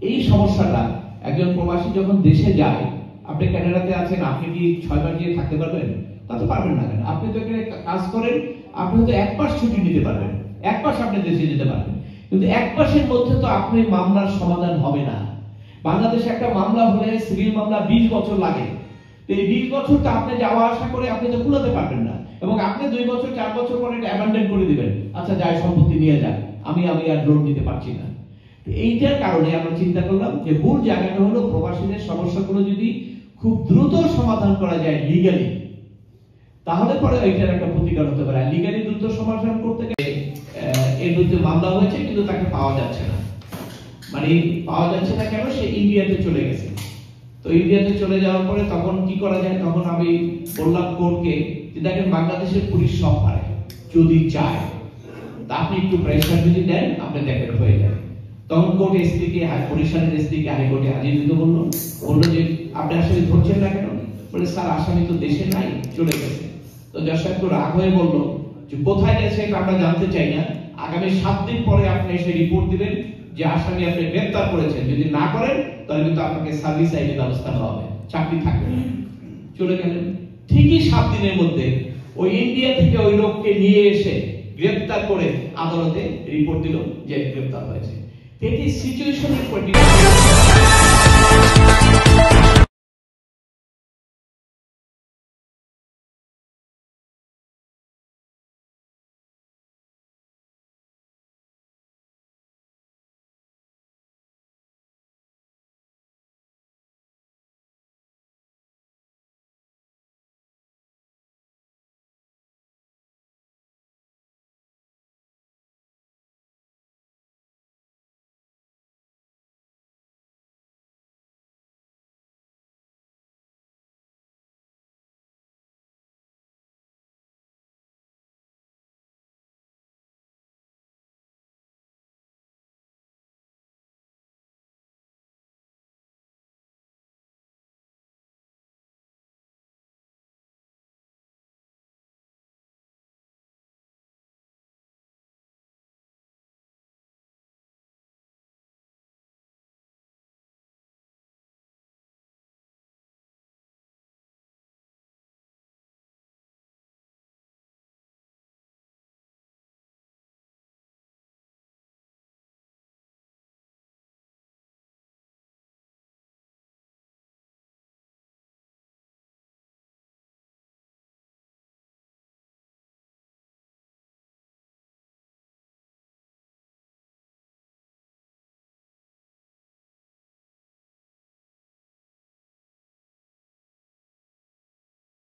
এই সমস্যাটা একজন প্রবাসী যখন দেশে যায়, আপনি কানাডাতে আছেন, আপনি কি 6 মাস গিয়ে থাকতে পারবেন? তা তো পারবেন না। আপনি তো এখানে কাজ করেন, আপনি তো 1 মাস ছুটি নিতে পারবেন, 1 মাস আপনি দেশে যেতে পারবেন, কিন্তু 1 মাসের মধ্যে তো আপনি মামলার সমাধান হবে না। বাংলাদেশে একটা মামলা হলে সিভিল মামলা 20 বছর লাগে। এই 20 বছর তো আপনি যাওয়া আসা করে আপনি তো কুলাতে পারবেন না, এবং আপনি 2 বছর 4 বছর পরে এটা অ্যাবান্ডন করে দিবেন, আচ্ছা যাই সম্পত্তি নিয়ে যান, আমি আর লোন নিতে পারছি না। এইটার কারণে আমরা চিন্তা করলাম যে মূল জায়গাটা হলো প্রবাসীদের সমস্যাগুলো যদি খুব দ্রুত সমাধান করা যায় লিগ্যালি, তাহলে পরে এইটার একটা প্রতিকার হতে পারে। লিগ্যালি দ্রুত সমাধান করতে গেলে এর বিরুদ্ধে মামলা হয়েছে, কিন্তু তাকে পাওয়া যাচ্ছে না। মানে পাওয়া যাচ্ছে না কেন? সে ইন্ডিয়াতে চলে গেছে। তো ইন্ডিয়াতে চলে যাওয়ার পরে তখন কি করা যায়? তখন আমি বললাম কোর্টকে যে দেখেন, বাংলাদেশের পুলিশ সব পারে, যদি চায় তা আপনি একটু প্রেসার যদি দেন, আপনি দেখেন হয়ে যাবে। তখন কোর্ট এসপিকে, বরিশালের এসপিকে হাইকোর্টে হাজির দিতে বললো যে আপনি আসামি ধরছেন না কেন? বলে স্যার আসামি তো দেশে নাই, চলে গেছে। তো জজ সাহেব একটু রাগ হয়ে বললো যে কোথায় গেছে এটা আমরা জানতে চাই না, আগামী 7 দিন পরে আপনি এসে রিপোর্ট দিবেন যে আসামি আপনি গ্রেফতার করেছেন। যদি না করেন তাহলে কিন্তু আপনাকে সার্ভিস আইনের ব্যবস্থা নেওয়া হবে, চাকরি থাকবে না। চলে গেলেন। ঠিকই 7 দিনের মধ্যে ওই ইন্ডিয়া থেকে ওই লোককে নিয়ে এসে গ্রেফতার করে আদালতে রিপোর্ট দিল যে গ্রেফতার হয়েছে। এটি সিচুয়েশনের